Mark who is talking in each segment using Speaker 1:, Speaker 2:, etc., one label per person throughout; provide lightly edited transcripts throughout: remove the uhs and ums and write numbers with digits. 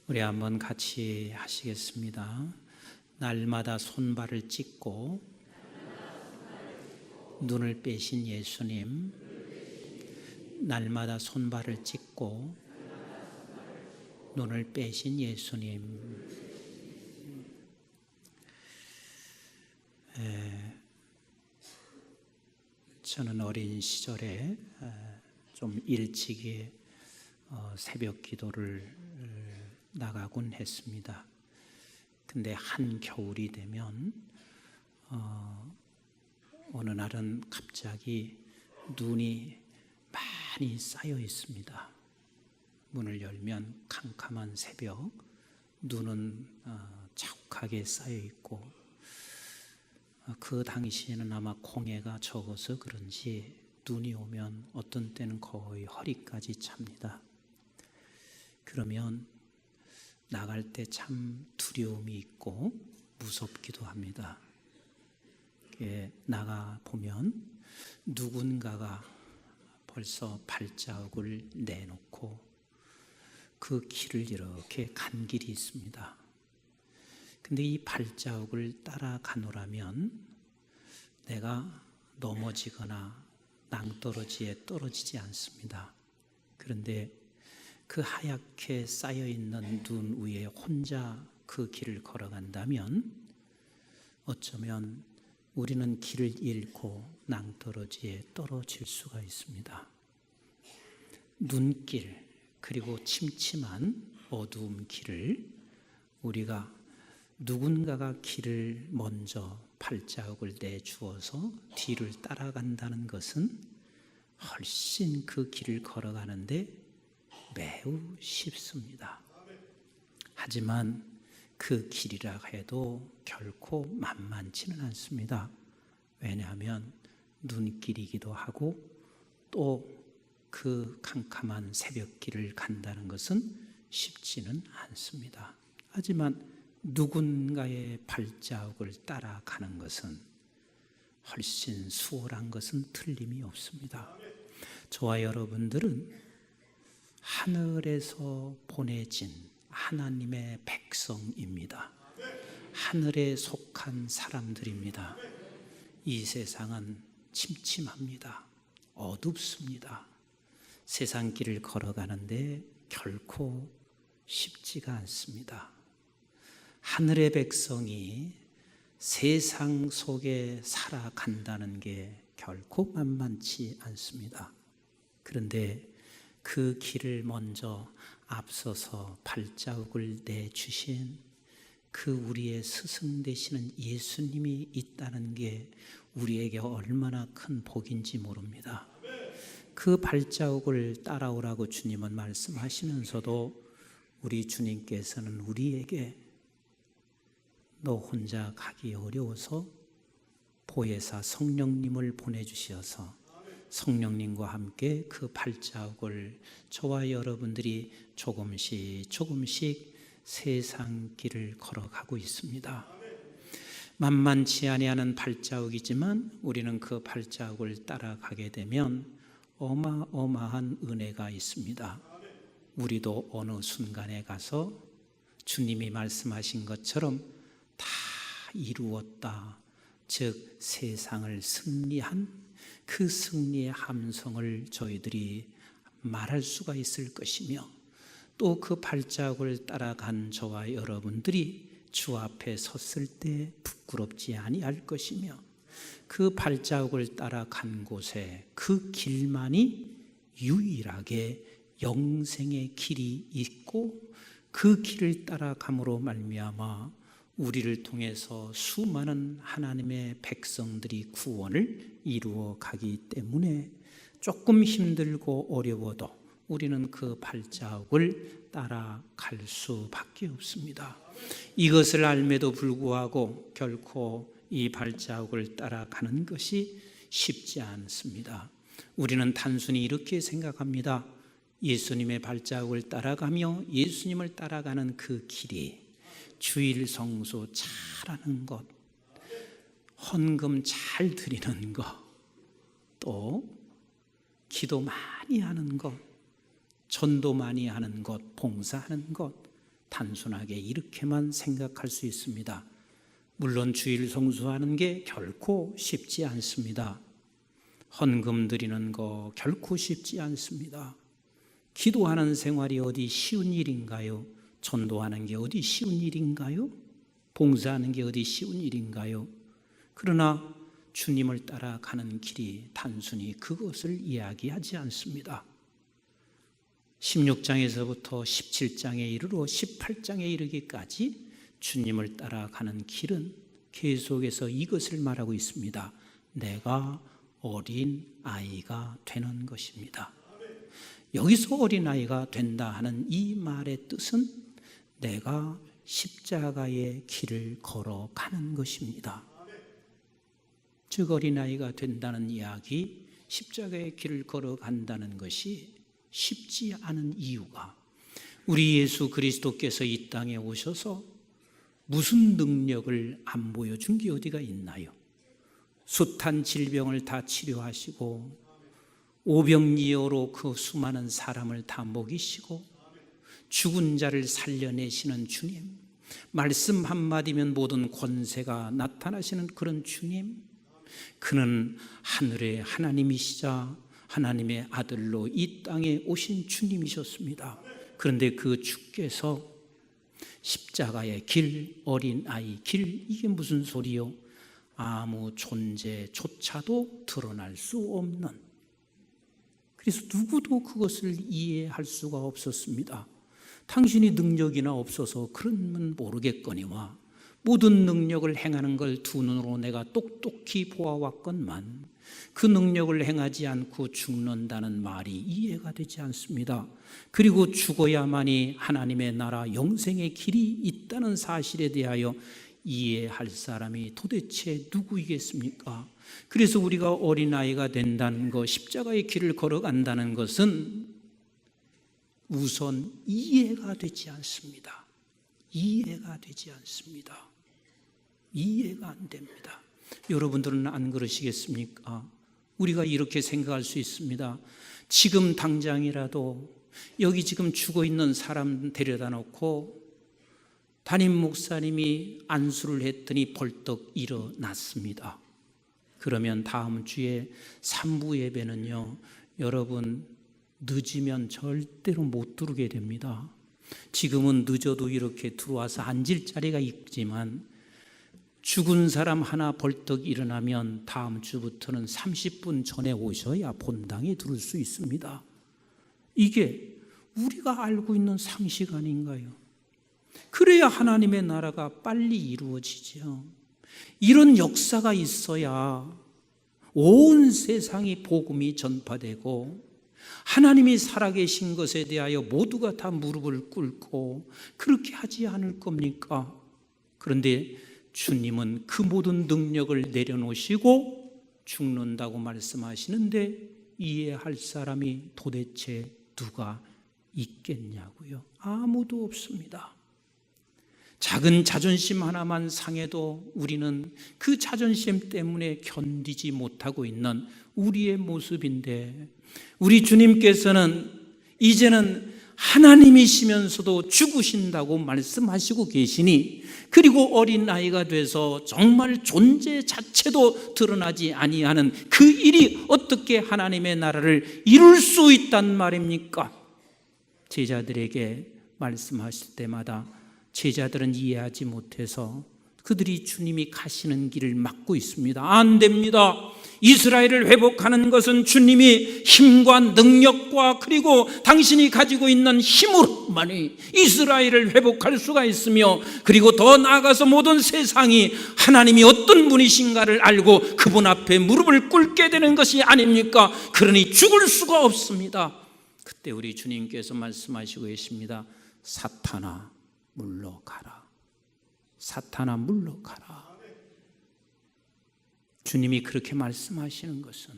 Speaker 1: 우리 한번 같이 하시겠습니다. 날마다 손발을 찢고 눈을 빼신 예수님, 날마다 손발을 찢고 눈을 빼신 예수님. 저는 어린 시절에 좀 일찍이 새벽 기도를 나가곤 했습니다. 근데 한겨울이 되면 어느 날은 갑자기 눈이 많이 쌓여 있습니다. 문을 열면 캄캄한 새벽, 눈은 자욱하게 쌓여 있고, 그 당시에는 아마 공해가 적어서 그런지 눈이 오면 어떤 때는 거의 허리까지 찹니다. 그러면 나갈 때 참 두려움이 있고 무섭기도 합니다. 나가 보면 누군가가 벌써 발자국을 내놓고 그 길을 이렇게 간 길이 있습니다. 근데 이 발자국을 따라가노라면 내가 넘어지거나 낭떠러지에 떨어지지 않습니다. 그런데 그 하얗게 쌓여있는 눈 위에 혼자 그 길을 걸어간다면 어쩌면 우리는 길을 잃고 낭떠러지에 떨어질 수가 있습니다. 눈길, 그리고 침침한 어두운 길을 우리가 누군가가 길을 먼저 발자국을 내주어서 뒤를 따라간다는 것은 훨씬 그 길을 걸어가는데 매우 쉽습니다. 하지만 그 길이라 해도 결코 만만치는 않습니다. 왜냐하면 눈길이기도 하고 또 그 캄캄한 새벽길을 간다는 것은 쉽지는 않습니다. 하지만 누군가의 발자국을 따라가는 것은 훨씬 수월한 것은 틀림이 없습니다. 저와 여러분들은 하늘에서 보내진 하나님의 백성입니다. 하늘에 속한 사람들입니다. 이 세상은 침침합니다. 어둡습니다. 세상 길을 걸어가는데 결코 쉽지가 않습니다. 하늘의 백성이 세상 속에 살아간다는 게 결코 만만치 않습니다. 그런데 그 길을 먼저 앞서서 발자국을 내주신 그 우리의 스승 되시는 예수님이 있다는 게 우리에게 얼마나 큰 복인지 모릅니다. 그 발자국을 따라오라고 주님은 말씀하시면서도 우리 주님께서는 우리에게 너 혼자 가기 어려워서 보혜사 성령님을 보내주셔서 성령님과 함께 그 발자국을 저와 여러분들이 조금씩 세상 길을 걸어가고 있습니다. 만만치 아니하는 발자국이지만 우리는 그 발자국을 따라가게 되면 어마어마한 은혜가 있습니다. 우리도 어느 순간에 가서 주님이 말씀하신 것처럼 다 이루었다, 즉 세상을 승리한 그 승리의 함성을 저희들이 말할 수가 있을 것이며, 또 그 발자국을 따라간 저와 여러분들이 주 앞에 섰을 때 부끄럽지 아니할 것이며, 그 발자국을 따라간 곳에 그 길만이 유일하게 영생의 길이 있고, 그 길을 따라감으로 말미암아 우리를 통해서 수많은 하나님의 백성들이 구원을 이루어 가기 때문에 조금 힘들고 어려워도 우리는 그 발자국을 따라갈 수밖에 없습니다. 이것을 알매도 불구하고 결코 이 발자국을 따라가는 것이 쉽지 않습니다. 우리는 단순히 이렇게 생각합니다. 예수님의 발자국을 따라가며 예수님을 따라가는 그 길이 주일 성수 잘하는 것, 헌금 잘 드리는 것, 또 기도 많이 하는 것, 전도 많이 하는 것, 봉사하는 것, 단순하게 이렇게만 생각할 수 있습니다. 물론 주일 성수하는 게 결코 쉽지 않습니다. 헌금 드리는 거 결코 쉽지 않습니다. 기도하는 생활이 어디 쉬운 일인가요? 전도하는 게 어디 쉬운 일인가요? 봉사하는 게 어디 쉬운 일인가요? 그러나 주님을 따라가는 길이 단순히 그것을 이야기하지 않습니다. 16장에서부터 17장에 이르러 18장에 이르기까지 주님을 따라가는 길은 계속해서 이것을 말하고 있습니다. 내가 어린 아이가 되는 것입니다. 여기서 어린 아이가 된다 하는 이 말의 뜻은 내가 십자가의 길을 걸어가는 것입니다. 즉 어린 아이가 된다는 이야기, 십자가의 길을 걸어간다는 것이 쉽지 않은 이유가 우리 예수 그리스도께서 이 땅에 오셔서 무슨 능력을 안 보여준 게 어디가 있나요? 숱한 질병을 다 치료하시고 오병이어로 그 수많은 사람을 다 먹이시고 죽은 자를 살려내시는 주님, 말씀 한마디면 모든 권세가 나타나시는 그런 주님, 그는 하늘의 하나님이시자 하나님의 아들로 이 땅에 오신 주님이셨습니다. 그런데 그 주께서 십자가의 길, 어린아이 길, 이게 무슨 소리요? 아무 존재조차도 드러날 수 없는, 그래서 누구도 그것을 이해할 수가 없었습니다. 당신이 능력이나 없어서 그러면 모르겠거니와 모든 능력을 행하는 걸 두 눈으로 내가 똑똑히 보아왔건만 그 능력을 행하지 않고 죽는다는 말이 이해가 되지 않습니다. 그리고 죽어야만이 하나님의 나라 영생의 길이 있다는 사실에 대하여 이해할 사람이 도대체 누구이겠습니까? 그래서 우리가 어린아이가 된다는 것, 십자가의 길을 걸어간다는 것은 우선 이해가 되지 않습니다. 이해가 되지 않습니다. 이해가 안 됩니다. 여러분들은 안 그러시겠습니까? 우리가 이렇게 생각할 수 있습니다. 지금 당장이라도 여기 지금 죽어 있는 사람 데려다 놓고 담임 목사님이 안수를 했더니 벌떡 일어났습니다. 그러면 다음 주에 3부 예배는요, 여러분 늦으면 절대로 못 들어오게 됩니다. 지금은 늦어도 이렇게 들어와서 앉을 자리가 있지만 죽은 사람 하나 벌떡 일어나면 다음 주부터는 30분 전에 오셔야 본당에 들을 수 있습니다. 이게 우리가 알고 있는 상식 아닌가요? 그래야 하나님의 나라가 빨리 이루어지죠. 이런 역사가 있어야 온 세상이 복음이 전파되고 하나님이 살아계신 것에 대하여 모두가 다 무릎을 꿇고 그렇게 하지 않을 겁니까? 그런데 주님은 그 모든 능력을 내려놓으시고 죽는다고 말씀하시는데 이해할 사람이 도대체 누가 있겠냐고요? 아무도 없습니다. 작은 자존심 하나만 상해도 우리는 그 자존심 때문에 견디지 못하고 있는 우리의 모습인데, 우리 주님께서는 이제는 하나님이시면서도 죽으신다고 말씀하시고 계시니, 그리고 어린아이가 돼서 정말 존재 자체도 드러나지 아니하는 그 일이 어떻게 하나님의 나라를 이룰 수 있단 말입니까? 제자들에게 말씀하실 때마다 제자들은 이해하지 못해서 그들이 주님이 가시는 길을 막고 있습니다. 안 됩니다. 이스라엘을 회복하는 것은 주님이 힘과 능력과 그리고 당신이 가지고 있는 힘으로만이 이스라엘을 회복할 수가 있으며, 그리고 더 나아가서 모든 세상이 하나님이 어떤 분이신가를 알고 그분 앞에 무릎을 꿇게 되는 것이 아닙니까? 그러니 죽을 수가 없습니다. 그때 우리 주님께서 말씀하시고 계십니다. 사탄아 물러가라. 사탄아 물러가라. 주님이 그렇게 말씀하시는 것은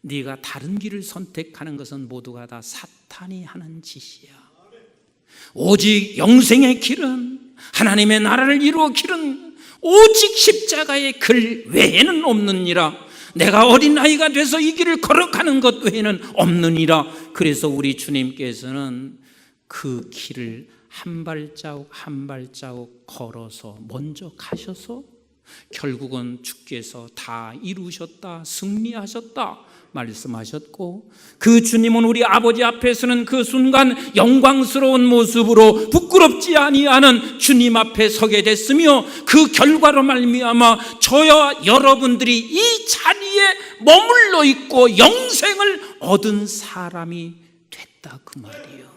Speaker 1: 네가 다른 길을 선택하는 것은 모두가 다 사탄이 하는 짓이야. 오직 영생의 길은, 하나님의 나라를 이루어 길은 오직 십자가의 길 외에는 없느니라. 내가 어린아이가 돼서 이 길을 걸어가는 것 외에는 없느니라. 그래서 우리 주님께서는 그 길을 한 발자국 한 발자국 걸어서 먼저 가셔서 결국은 주께서 다 이루셨다, 승리하셨다 말씀하셨고, 그 주님은 우리 아버지 앞에서는 그 순간 영광스러운 모습으로 부끄럽지 아니하는 주님 앞에 서게 됐으며, 그 결과로 말미암아 저와 여러분들이 이 자리에 머물러 있고 영생을 얻은 사람이 됐다 그 말이에요.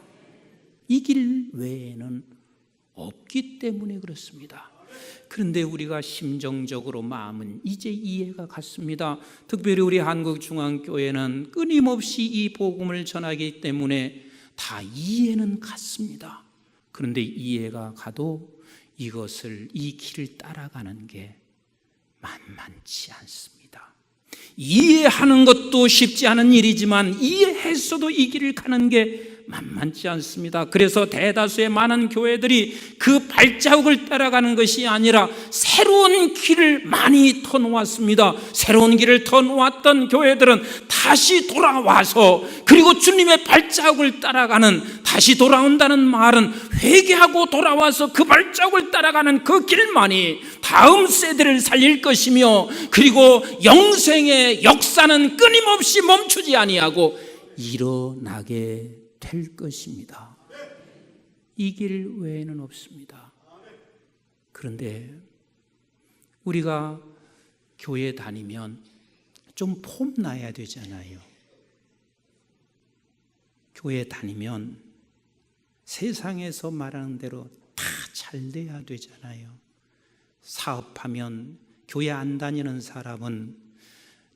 Speaker 1: 이 길 외에는 없기 때문에 그렇습니다. 그런데 우리가 심정적으로 마음은 이제 이해가 갔습니다. 특별히 우리 한국중앙교회는 끊임없이 이 복음을 전하기 때문에 다 이해는 갔습니다. 그런데 이해가 가도 이것을, 이 길을 따라가는 게 만만치 않습니다. 이해하는 것도 쉽지 않은 일이지만 이해했어도 이 길을 가는 게 만만치 않습니다. 그래서 대다수의 많은 교회들이 그 발자국을 따라가는 것이 아니라 새로운 길을 많이 터놓았습니다. 새로운 길을 터놓았던 교회들은 다시 돌아와서, 그리고 주님의 발자국을 따라가는, 다시 돌아온다는 말은 회개하고 돌아와서 그 발자국을 따라가는 그 길만이 다음 세대를 살릴 것이며, 그리고 영생의 역사는 끊임없이 멈추지 아니하고 일어나게 될 것입니다. 이 길 외에는 없습니다. 그런데 우리가 교회 다니면 좀 폼나야 되잖아요. 교회 다니면 세상에서 말하는 대로 다 잘 돼야 되잖아요. 사업하면 교회 안 다니는 사람은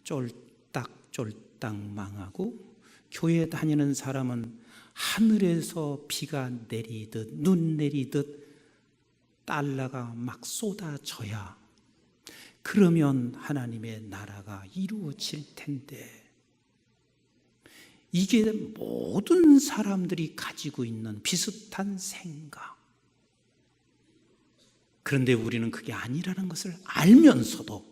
Speaker 1: 쫄딱쫄딱 망하고, 교회 다니는 사람은 하늘에서 비가 내리듯 눈 내리듯 달러가 막 쏟아져야, 그러면 하나님의 나라가 이루어질 텐데, 이게 모든 사람들이 가지고 있는 비슷한 생각. 그런데 우리는 그게 아니라는 것을 알면서도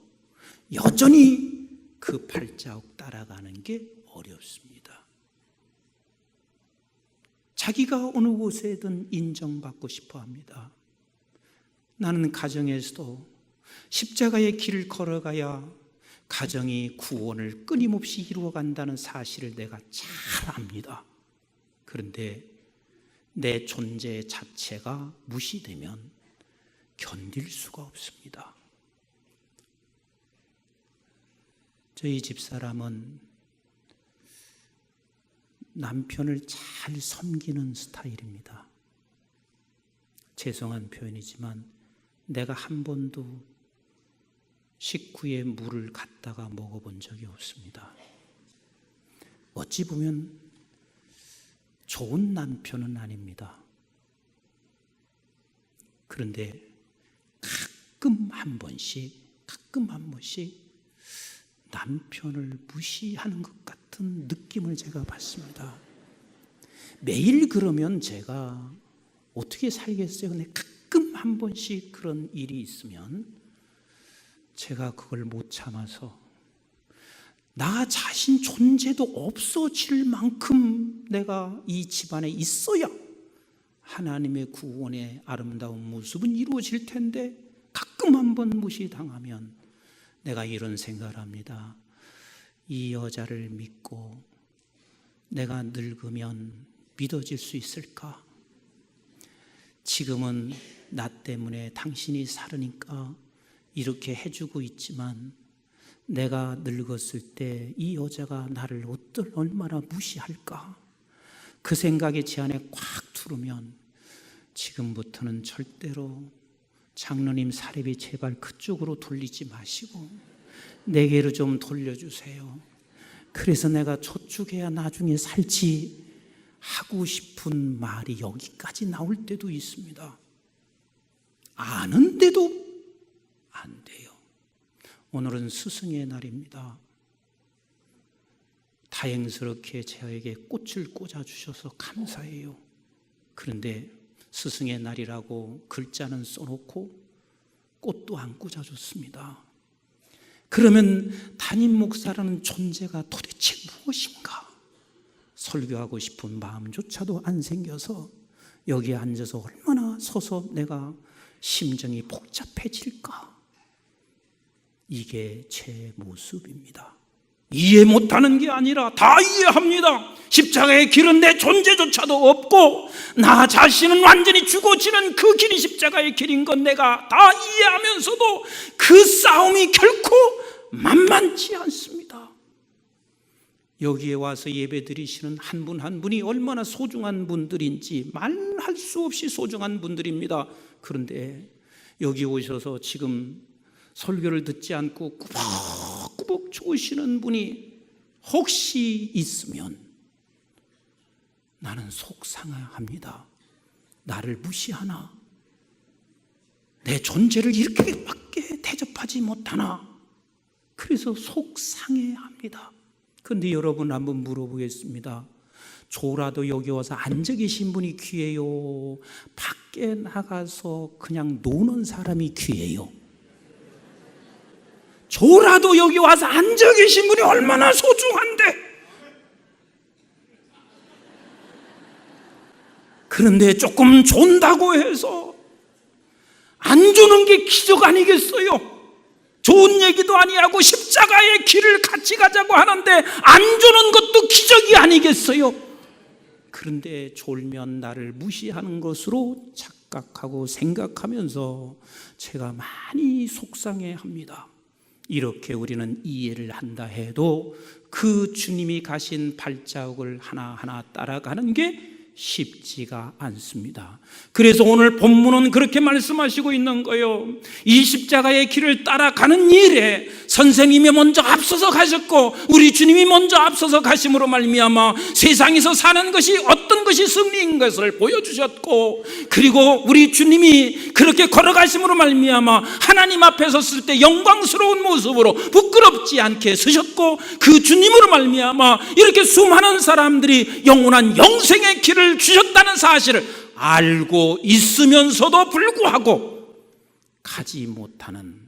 Speaker 1: 여전히 그 발자국 따라가는 게 어렵습니다. 자기가 어느 곳에든 인정받고 싶어 합니다. 나는 가정에서도 십자가의 길을 걸어가야 가정이 구원을 끊임없이 이루어간다는 사실을 내가 잘 압니다. 그런데 내 존재 자체가 무시되면 견딜 수가 없습니다. 저희 집사람은 남편을 잘 섬기는 스타일입니다. 죄송한 표현이지만 내가 한 번도 식구의 물을 갖다가 먹어본 적이 없습니다. 어찌 보면 좋은 남편은 아닙니다. 그런데 가끔 한 번씩 남편을 무시하는 것 같은 느낌을 제가 받습니다. 매일 그러면 제가 어떻게 살겠어요? 근데 가끔 한 번씩 그런 일이 있으면 제가 그걸 못 참아서 나 자신 존재도 없어질 만큼 내가 이 집안에 있어야 하나님의 구원의 아름다운 모습은 이루어질 텐데, 가끔 한 번 무시당하면 내가 이런 생각을 합니다. 이 여자를 믿고 내가 늙으면 믿어질 수 있을까? 지금은 나 때문에 당신이 살으니까 이렇게 해주고 있지만 내가 늙었을 때 이 여자가 나를 얼마나 무시할까? 그 생각이 제 안에 꽉 두르면 지금부터는 절대로 장로님 사례비 제발 그쪽으로 돌리지 마시고 내게로 좀 돌려주세요. 그래서 내가 저쪽에야 나중에 살지 하고 싶은 말이 여기까지 나올 때도 있습니다. 아는데도 안 돼요. 오늘은 스승의 날입니다. 다행스럽게 저에게 꽃을 꽂아주셔서 감사해요. 그런데 스승의 날이라고 글자는 써놓고 꽃도 안 꽂아줬습니다. 그러면 담임 목사라는 존재가 도대체 무엇인가? 설교하고 싶은 마음조차도 안 생겨서 여기에 앉아서 얼마나 서서 내가 심정이 복잡해질까? 이게 제 모습입니다. 이해 못하는 게 아니라 다 이해합니다. 십자가의 길은 내 존재조차도 없고 나 자신은 완전히 죽어지는 그 길이 십자가의 길인 건 내가 다 이해하면서도 그 싸움이 결코 만만치 않습니다. 여기에 와서 예배 드리시는 한 분 한 분이 얼마나 소중한 분들인지 말할 수 없이 소중한 분들입니다. 그런데 여기 오셔서 지금 설교를 듣지 않고 꾸벅꾸벅 죽으시는 분이 혹시 있으면 나는 속상합니다. 나를 무시하나? 내 존재를 이렇게밖에 대접하지 못하나? 그래서 속상해합니다. 그런데 여러분 한번 물어보겠습니다. 조라도 여기 와서 앉아 계신 분이 귀해요? 밖에 나가서 그냥 노는 사람이 귀해요? 조라도 여기 와서 앉아 계신 분이 얼마나 소중한데, 그런데 조금 존다고 해서 안 주는 게 기적 아니겠어요? 좋은 얘기도 아니하고 십자가의 길을 같이 가자고 하는데 안 주는 것도 기적이 아니겠어요? 그런데 졸면 나를 무시하는 것으로 착각하고 생각하면서 제가 많이 속상해합니다. 이렇게 우리는 이해를 한다 해도 그 주님이 가신 발자국을 하나하나 따라가는 게 쉽지가 않습니다. 그래서 오늘 본문은 그렇게 말씀하시고 있는 거예요. 이 십자가의 길을 따라가는 일에 선생님이 먼저 앞서서 가셨고 우리 주님이 먼저 앞서서 가심으로 말미암아 세상에서 사는 것이 어떤 것이 승리인 것을 보여주셨고, 그리고 우리 주님이 그렇게 걸어가심으로 말미암아 하나님 앞에 섰을 때 영광스러운 모습으로 부끄럽지 않게 서셨고, 그 주님으로 말미암아 이렇게 수많은 사람들이 영원한 영생의 길을 주셨다는 사실을 알고 있으면서도 불구하고 가지 못하는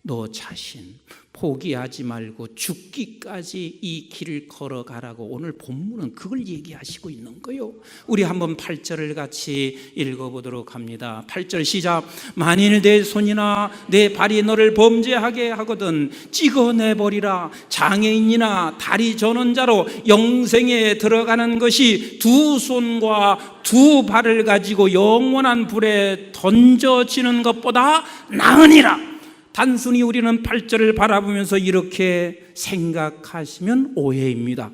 Speaker 1: 너 자신 포기하지 말고 죽기까지 이 길을 걸어가라고 오늘 본문은 그걸 얘기하시고 있는 거예요. 우리 한번 8절을 같이 읽어보도록 합니다. 8절 시작. 만일 내 손이나 내 발이 너를 범죄하게 하거든 찍어내버리라. 장애인이나 다리 저는 자로 영생에 들어가는 것이 두 손과 두 발을 가지고 영원한 불에 던져지는 것보다 나으니라. 단순히 우리는 8절을 바라보면서 이렇게 생각하시면 오해입니다.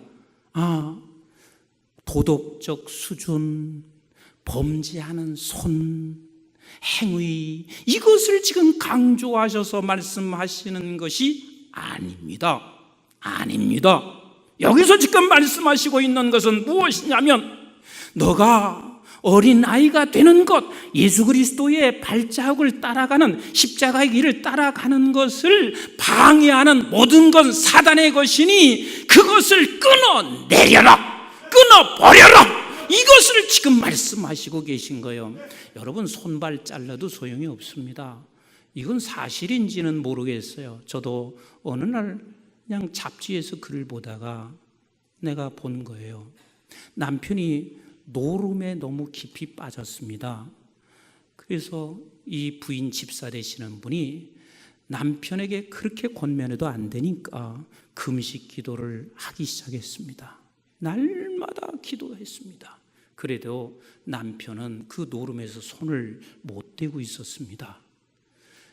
Speaker 1: 도덕적 수준, 범죄하는 손, 행위, 이것을 지금 강조하셔서 말씀하시는 것이 아닙니다. 아닙니다. 여기서 지금 말씀하시고 있는 것은 무엇이냐면, 너가 어린아이가 되는 것, 예수 그리스도의 발자국을 따라가는 십자가의 길을 따라가는 것을 방해하는 모든 건 사단의 것이니 그것을 끊어내려라, 끊어버려라, 이것을 지금 말씀하시고 계신 거예요. 여러분, 손발 잘라도 소용이 없습니다. 이건 사실인지는 모르겠어요. 저도 어느 날 그냥 잡지에서 글을 보다가 내가 본 거예요. 남편이 노름에 너무 깊이 빠졌습니다. 그래서 이 부인 집사 되시는 분이 남편에게 그렇게 권면해도 안 되니까 금식 기도를 하기 시작했습니다. 날마다 기도했습니다. 그래도 남편은 그 노름에서 손을 못 대고 있었습니다.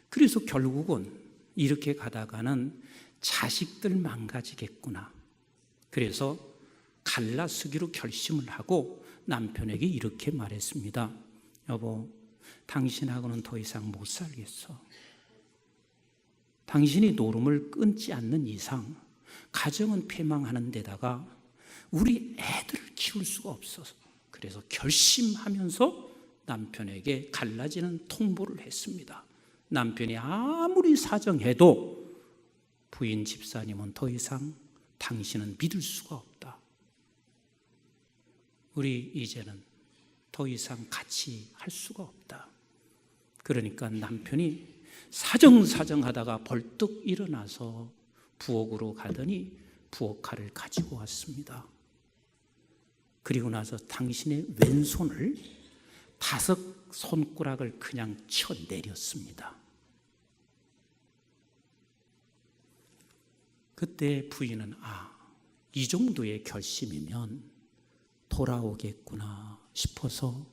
Speaker 1: 그래서 결국은 이렇게 가다가는 자식들 망가지겠구나. 그래서 갈라서기로 결심을 하고 남편에게 이렇게 말했습니다. 여보, 당신하고는 더 이상 못 살겠어. 당신이 노름을 끊지 않는 이상 가정은 폐망하는 데다가 우리 애들을 키울 수가 없어서, 그래서 결심하면서 남편에게 갈라지는 통보를 했습니다. 남편이 아무리 사정해도 부인 집사님은 더 이상 당신은 믿을 수가 없다. 우리 이제는 더 이상 같이 할 수가 없다. 그러니까 남편이 사정하다가 벌떡 일어나서 부엌으로 가더니 부엌칼을 가지고 왔습니다. 그리고 나서 당신의 왼손을 5 손가락을 그냥 쳐 내렸습니다. 그때 부인은 이 정도의 결심이면 돌아오겠구나 싶어서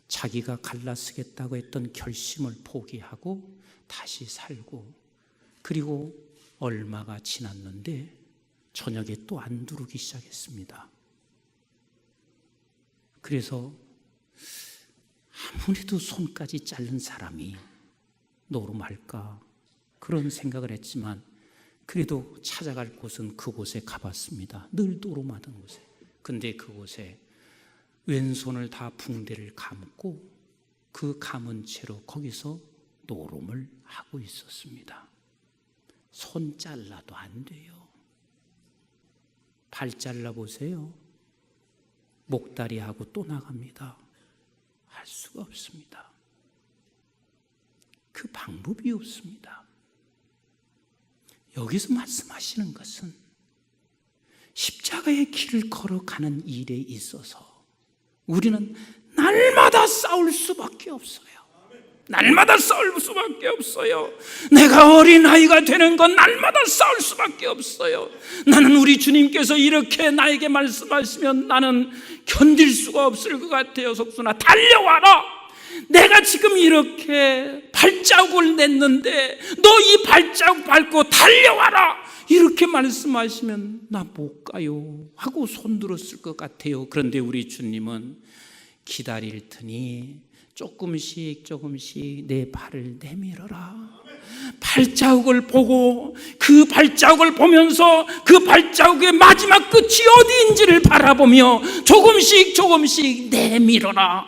Speaker 1: 자기가 갈라쓰겠다고 했던 결심을 포기하고 다시 살고, 그리고 얼마가 지났는데 저녁에 또 안두르기 시작했습니다. 그래서 아무래도 손까지 자른 사람이 노름할까 그런 생각을 했지만, 그래도 찾아갈 곳은 그곳에 가봤습니다. 늘 노름하던 곳에. 근데 그곳에 왼손을 다 붕대를 감고 그 감은 채로 거기서 노름을 하고 있었습니다. 손 잘라도 안 돼요. 발 잘라보세요. 목다리하고 또 나갑니다. 할 수가 없습니다. 그 방법이 없습니다. 여기서 말씀하시는 것은 십자가의 길을 걸어가는 일에 있어서 우리는 날마다 싸울 수밖에 없어요. 날마다 싸울 수밖에 없어요. 내가 어린아이가 되는 건 날마다 싸울 수밖에 없어요. 나는 우리 주님께서 이렇게 나에게 말씀하시면 나는 견딜 수가 없을 것 같아요. 석순아, 달려와라. 내가 지금 이렇게 발자국을 냈는데 너 이 발자국 밟고 달려와라. 이렇게 말씀하시면 나 못 가요 하고 손들었을 것 같아요. 그런데 우리 주님은 기다릴 테니 조금씩 내 발을 내밀어라. 발자국을 보고 그 발자국을 보면서 그 발자국의 마지막 끝이 어디인지를 바라보며 조금씩 내밀어라.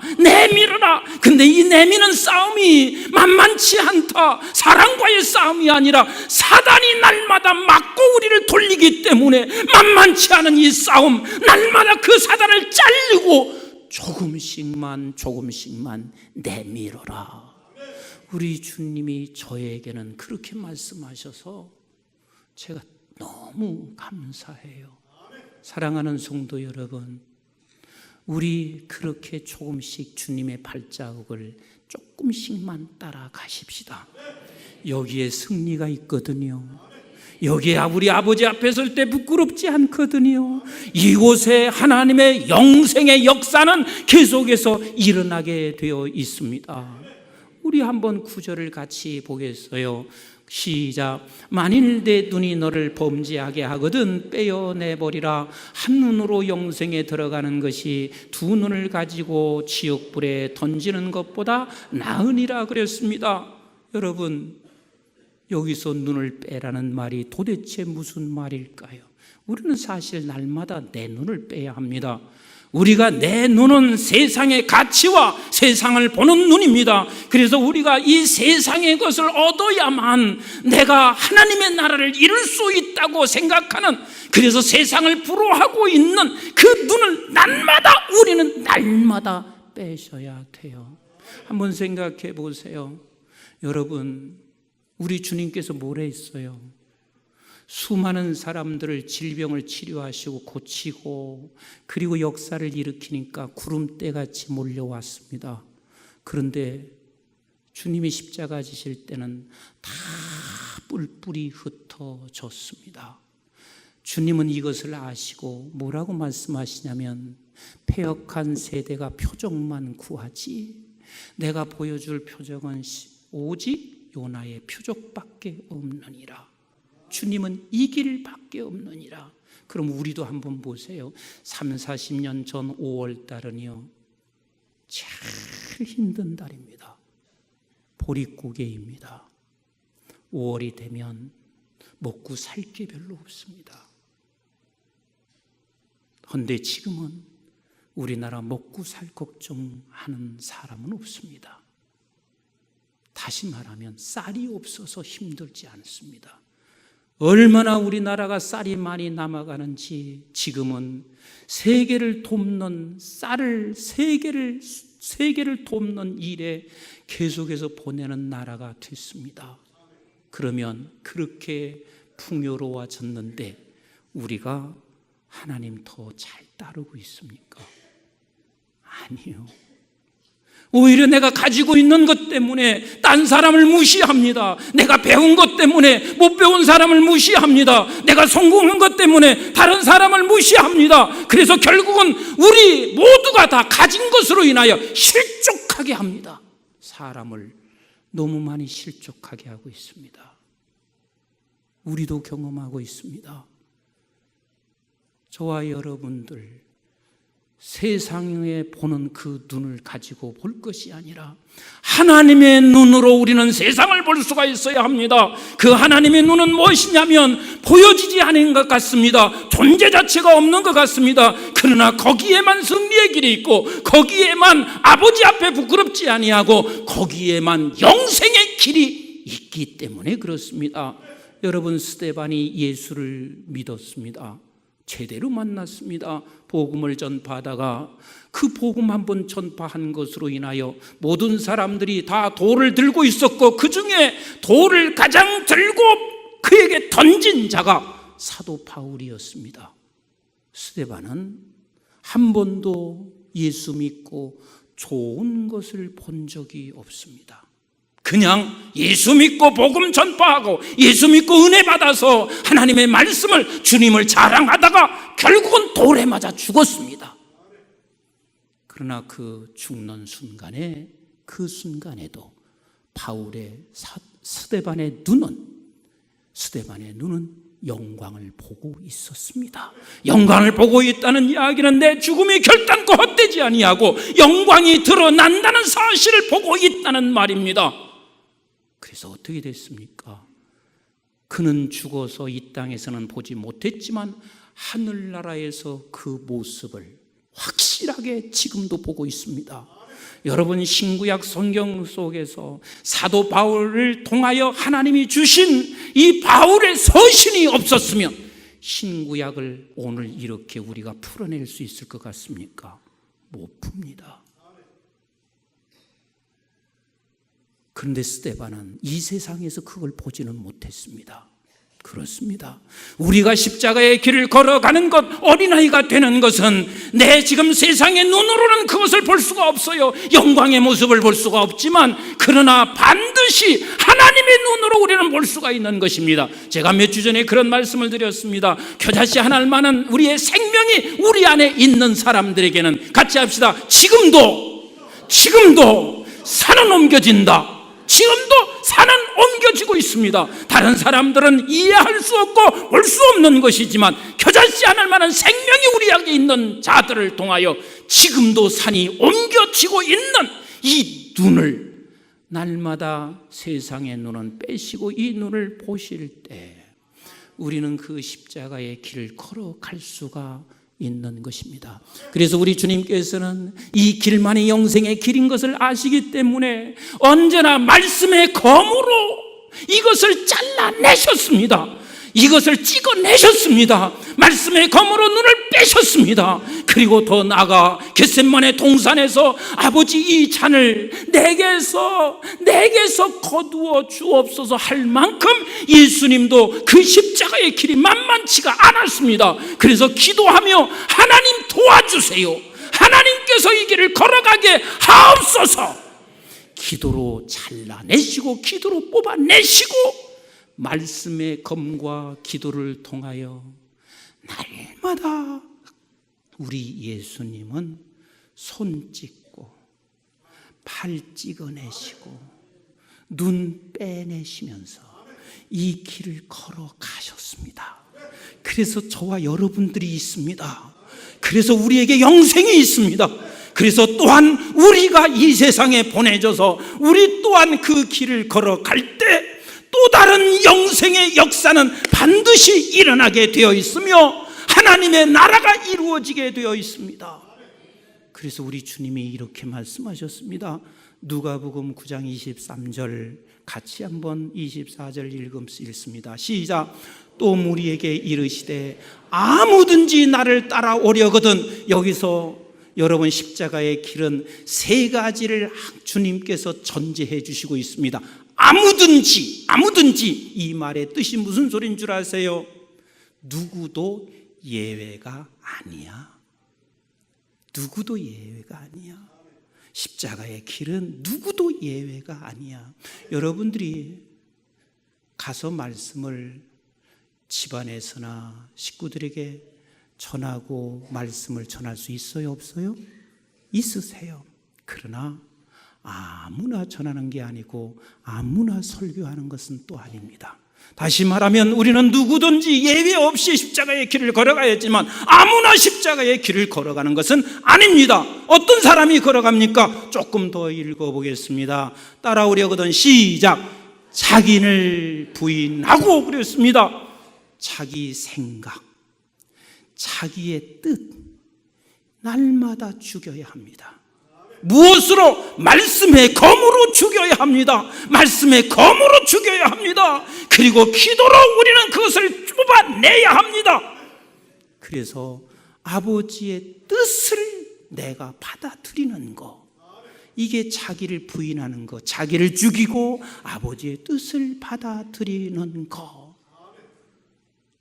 Speaker 1: 근데 이 내미는 싸움이 만만치 않다. 사랑과의 싸움이 아니라 사단이 날마다 막고 우리를 돌리기 때문에 만만치 않은 이 싸움, 날마다 그 사단을 자르고 조금씩만 내밀어라. 우리 주님이 저에게는 그렇게 말씀하셔서 제가 너무 감사해요. 사랑하는 성도 여러분, 우리 그렇게 조금씩 주님의 발자국을 조금씩만 따라가십시다. 여기에 승리가 있거든요. 여기에 우리 아버지 앞에 설 때 부끄럽지 않거든요. 이곳에 하나님의 영생의 역사는 계속해서 일어나게 되어 있습니다. 우리 한번 구절을 같이 보겠어요. 시작. 만일 내 눈이 너를 범죄하게 하거든 빼어내버리라. 한 눈으로 영생에 들어가는 것이 2 눈을 가지고 지옥불에 던지는 것보다 나으니라 그랬습니다. 여러분, 여기서 눈을 빼라는 말이 도대체 무슨 말일까요? 우리는 사실 날마다 내 눈을 빼야 합니다. 우리가 내 눈은 세상의 가치와 세상을 보는 눈입니다. 그래서 우리가 이 세상의 것을 얻어야만 내가 하나님의 나라를 이룰 수 있다고 생각하는, 그래서 세상을 부러워하고 있는 그 눈을 우리는 날마다 빼셔야 돼요. 한번 생각해 보세요. 여러분, 우리 주님께서 뭐라 했어요? 수많은 사람들을 질병을 치료하시고 고치고 그리고 역사를 일으키니까 구름대같이 몰려왔습니다. 그런데 주님이 십자가 지실 때는 다 뿔뿔이 흩어졌습니다. 주님은 이것을 아시고 뭐라고 말씀하시냐면, 패역한 세대가 표적만 구하지 내가 보여줄 표적은 오직 요나의 표적밖에 없느니라. 주님은 이 길밖에 없느니라. 그럼 우리도 한번 보세요. 30-40년 전 5월 달은요, 제일 힘든 달입니다. 보릿고개입니다. 5월이 되면 먹고 살 게 별로 없습니다. 그런데 지금은 우리나라 먹고 살 걱정하는 사람은 없습니다. 다시 말하면 쌀이 없어서 힘들지 않습니다. 얼마나 우리나라가 쌀이 많이 남아가는지 지금은 세계를 돕는 쌀을 세계를 돕는 일에 계속해서 보내는 나라가 됐습니다. 그러면 그렇게 풍요로워졌는데 우리가 하나님 더 잘 따르고 있습니까? 아니요. 오히려 내가 가지고 있는 것 때문에 딴 사람을 무시합니다. 내가 배운 것 때문에 못 배운 사람을 무시합니다. 내가 성공한 것 때문에 다른 사람을 무시합니다. 그래서 결국은 우리 모두가 다 가진 것으로 인하여 실족하게 합니다. 사람을 너무 많이 실족하게 하고 있습니다. 우리도 경험하고 있습니다. 저와 여러분들 세상에 보는 그 눈을 가지고 볼 것이 아니라 하나님의 눈으로 우리는 세상을 볼 수가 있어야 합니다. 그 하나님의 눈은 무엇이냐면 보여지지 않은 것 같습니다. 존재 자체가 없는 것 같습니다. 그러나 거기에만 승리의 길이 있고 거기에만 아버지 앞에 부끄럽지 아니하고 거기에만 영생의 길이 있기 때문에 그렇습니다. 여러분, 스데반이 예수를 믿었습니다. 제대로 만났습니다. 복음을 전파하다가 그 복음 한번 전파한 것으로 인하여 모든 사람들이 다 돌을 들고 있었고 그 중에 돌을 가장 들고 그에게 던진 자가 사도 바울이었습니다. 스데반은 한 번도 예수 믿고 좋은 것을 본 적이 없습니다. 그냥 예수 믿고 복음 전파하고 예수 믿고 은혜 받아서 하나님의 말씀을, 주님을 자랑하다가 결국은 돌에 맞아 죽었습니다. 그러나 그 죽는 순간에, 그 순간에도 바울의 스데반의 눈은 영광을 보고 있었습니다. 영광을 보고 있다는 이야기는 내 죽음이 결단코 헛되지 아니하고 영광이 드러난다는 사실을 보고 있다는 말입니다. 그래서 어떻게 됐습니까? 그는 죽어서 이 땅에서는 보지 못했지만 하늘나라에서 그 모습을 확실하게 지금도 보고 있습니다. 여러분, 신구약 성경 속에서 사도 바울을 통하여 하나님이 주신 이 바울의 서신이 없었으면 신구약을 오늘 이렇게 우리가 풀어낼 수 있을 것 같습니까? 못 풉니다. 그런데 스데반은 이 세상에서 그걸 보지는 못했습니다. 그렇습니다. 우리가 십자가의 길을 걸어가는 것, 어린아이가 되는 것은 내 지금 세상의 눈으로는 그것을 볼 수가 없어요. 영광의 모습을 볼 수가 없지만 그러나 반드시 하나님의 눈으로 우리는 볼 수가 있는 것입니다. 제가 몇 주 전에 그런 말씀을 드렸습니다. 겨자씨 하나 만한 우리의 생명이 우리 안에 있는 사람들에게는 같이 합시다. 지금도 산은 옮겨진다. 지금도 산은 옮겨지고 있습니다. 다른 사람들은 이해할 수 없고 볼 수 없는 것이지만 겨자씨 않을 만한 생명이 우리 안에 있는 자들을 통하여 지금도 산이 옮겨지고 있는 이 눈을 날마다 세상의 눈은 빼시고 이 눈을 보실 때 우리는 그 십자가의 길을 걸어갈 수가 있는 것입니다. 그래서 우리 주님께서는 이 길만이 영생의 길인 것을 아시기 때문에 언제나 말씀의 검으로 이것을 잘라내셨습니다. 이것을 찍어내셨습니다. 말씀의 검으로 눈을 빼셨습니다. 그리고 더 나아가 겟세마네 동산에서 아버지 이 잔을 내게서 거두어 주옵소서 할 만큼 예수님도 그 십자가의 길이 만만치가 않았습니다. 그래서 기도하며 하나님 도와주세요. 하나님께서 이 길을 걸어가게 하옵소서. 기도로 잘라내시고 기도로 뽑아내시고 말씀의 검과 기도를 통하여 날마다 우리 예수님은 손 찍고 팔 찍어내시고 눈 빼내시면서 이 길을 걸어가셨습니다. 그래서 저와 여러분들이 있습니다. 그래서 우리에게 영생이 있습니다. 그래서 또한 우리가 이 세상에 보내져서 우리 또한 그 길을 걸어갈 때 또 다른 영생의 역사는 반드시 일어나게 되어 있으며 하나님의 나라가 이루어지게 되어 있습니다. 그래서 우리 주님이 이렇게 말씀하셨습니다. 누가복음 9장 23절 같이 한번 24절 읽습니다. 시작. 또 무리에게 이르시되 아무든지 나를 따라오려거든. 여기서 여러분 십자가의 길은 세 가지를 주님께서 전제해 주시고 있습니다. 아무든지 이 말의 뜻이 무슨 소리인 줄 아세요? 누구도 예외가 아니야. 누구도 예외가 아니야. 십자가의 길은 누구도 예외가 아니야. 여러분들이 가서 말씀을 집안에서나 식구들에게 전하고 말씀을 전할 수 있어요, 없어요? 있으세요. 그러나 아무나 전하는 게 아니고 아무나 설교하는 것은 또 아닙니다. 다시 말하면 우리는 누구든지 예외 없이 십자가의 길을 걸어가야지만 아무나 십자가의 길을 걸어가는 것은 아닙니다. 어떤 사람이 걸어갑니까? 조금 더 읽어보겠습니다. 따라오려거든 시작. 자기를 부인하고 그랬습니다. 자기 생각, 자기의 뜻, 날마다 죽여야 합니다. 무엇으로? 말씀의 검으로 죽여야 합니다. 말씀의 검으로 죽여야 합니다. 그리고 기도로 우리는 그것을 뽑아내야 합니다. 그래서 아버지의 뜻을 내가 받아들이는 것, 이게 자기를 부인하는 것, 자기를 죽이고 아버지의 뜻을 받아들이는 것.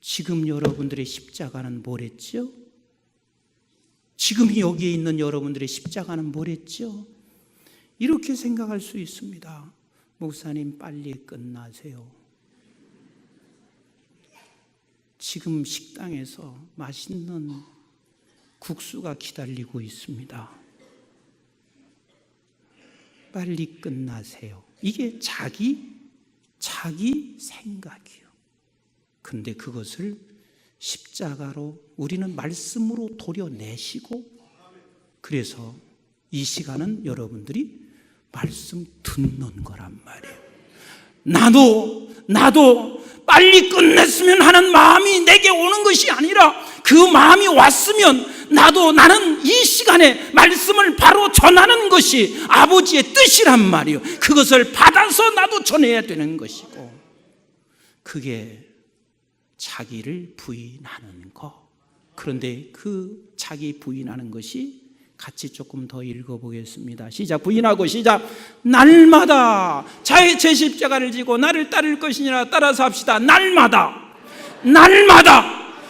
Speaker 1: 지금 여러분들의 십자가는 뭐랬죠? 지금 여기에 있는 여러분들의 십자가는 뭐랬죠? 이렇게 생각할 수 있습니다. 목사님 빨리 끝나세요. 지금 식당에서 맛있는 국수가 기다리고 있습니다. 빨리 끝나세요. 이게 자기 생각이요. 근데 그것을 십자가로 우리는 말씀으로 도려내시고, 그래서 이 시간은 여러분들이 말씀 듣는 거란 말이에요. 나도 빨리 끝냈으면 하는 마음이 내게 오는 것이 아니라 그 마음이 왔으면 나는 이 시간에 말씀을 바로 전하는 것이 아버지의 뜻이란 말이에요. 그것을 받아서 나도 전해야 되는 것이고, 그게 자기를 부인하는 것. 그런데 그 자기 부인하는 것이 같이 조금 더 읽어보겠습니다. 시작. 부인하고 시작. 날마다 제 십자가를 지고 나를 따를 것이니라. 따라서 합시다. 날마다.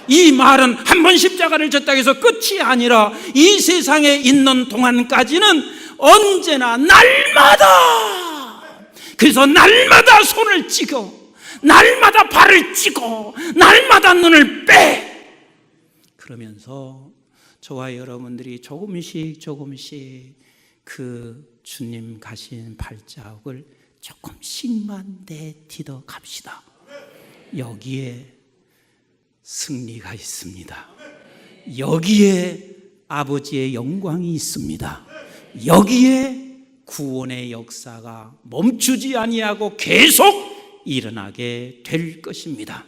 Speaker 1: 이 말은 한 번 십자가를 졌다 해서 끝이 아니라 이 세상에 있는 동안까지는 언제나 날마다. 그래서 날마다 손을 찍어, 날마다 발을 찍어, 날마다 눈을 빼. 그러면서 저와 여러분들이 조금씩 그 주님 가신 발자국을 조금씩만 내딛어 갑시다. 여기에 승리가 있습니다. 여기에 아버지의 영광이 있습니다. 여기에 구원의 역사가 멈추지 아니하고 계속 일어나게 될 것입니다.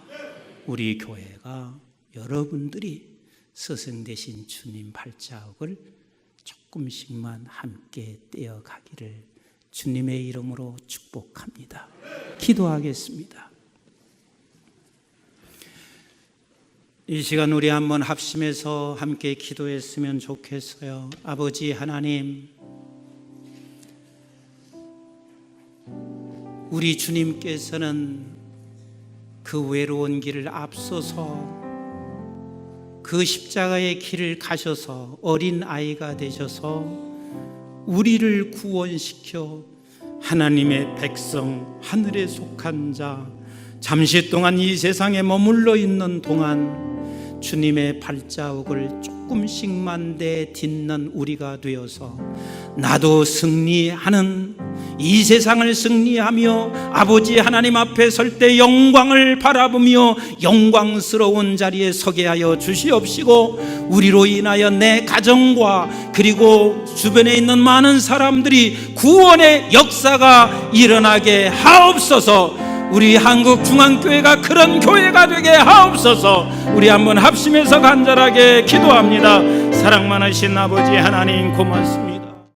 Speaker 1: 우리 교회가 여러분들이 스승 되신 주님 발자국을 조금씩만 함께 떼어가기를 주님의 이름으로 축복합니다. 기도하겠습니다. 이 시간 우리 한번 합심해서 함께 기도했으면 좋겠어요. 아버지 하나님, 우리 주님께서는 그 외로운 길을 앞서서 그 십자가의 길을 가셔서 어린 아이가 되셔서 우리를 구원시켜 하나님의 백성, 하늘에 속한 자, 잠시 동안 이 세상에 머물러 있는 동안 주님의 발자국을 조금씩만 내딛는 우리가 되어서 나도 승리하는, 이 세상을 승리하며 아버지 하나님 앞에 설 때 영광을 바라보며 영광스러운 자리에 서게 하여 주시옵시고, 우리로 인하여 내 가정과 그리고 주변에 있는 많은 사람들이 구원의 역사가 일어나게 하옵소서. 우리 한국중앙교회가 그런 교회가 되게 하옵소서. 우리 한번 합심해서 간절하게 기도합니다. 사랑 많으신 아버지 하나님 고맙습니다.